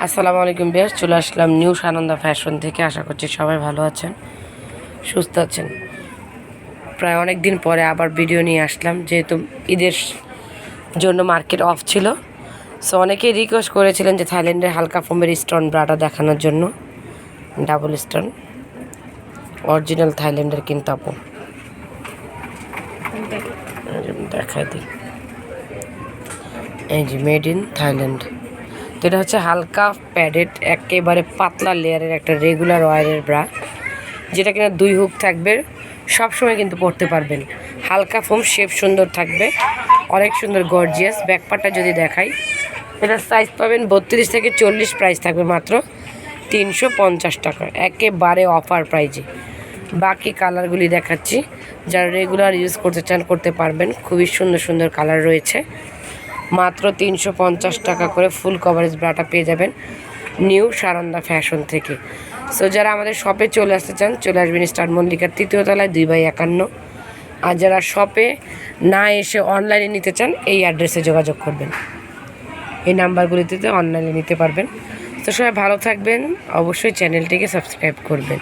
আসসালামু আলাইকুম বেশ চলে আসলাম নিউ সানন্দা ফ্যাশন থেকে। আশা করছি সবাই ভালো আছেন, সুস্থ আছেন। প্রায় অনেক দিন পরে আবার ভিডিও নিয়ে আসলাম, যেহেতু ঈদের জন্য মার্কেট অফ ছিল। সো অনেকেই রিকোয়েস্ট করেছিলেন যে থাইল্যান্ডের হালকা ফোমের স্টোন ব্রাটা দেখানোর জন্য। ডাবল স্টোন অরিজিনাল থাইল্যান্ডের কিন্তু আপু দেখাই দিই, এই যে মেড ইন থাইল্যান্ড। তো এটা হচ্ছে হালকা প্যাডেড একেবারে পাতলা লেয়ারের একটা রেগুলার ওয়ারের ব্রা, যেটা কিনা 2 হুক থাকবে, সবসময় কিন্তু পরতে পারবেন। হালকা ফোম, শেপ সুন্দর থাকবে, অনেক সুন্দর গর্জিয়াস। ব্যাকপার্টটা যদি দেখাই, এটার সাইজ পাবেন 32 থেকে 40, প্রাইস থাকবে মাত্র 350 টাকা, একেবারে অফার প্রাইজে। বাকি কালারগুলি দেখাচ্ছি, যারা রেগুলার ইউজ করতে চান করতে পারবেন। খুবই সুন্দর সুন্দর কালার রয়েছে। মাত্র 350 টাকা করে ফুল কভারেজ ব্রাটা পেয়ে যাবেন নিউ সানন্দা ফ্যাশন থেকে। সো যারা আমাদের শপে চলে আসতে চান চলে আসবেন স্টার মল্লিকার 3য় তলায় 2/51। আর যারা শপে না এসে অনলাইনে নিতে চান এই অ্যাড্রেসে যোগাযোগ করবেন, এই নাম্বারগুলিতে অনলাইনে নিতে পারবেন। তো সবাই ভালো থাকবেন, অবশ্যই চ্যানেলটিকে সাবস্ক্রাইব করবেন।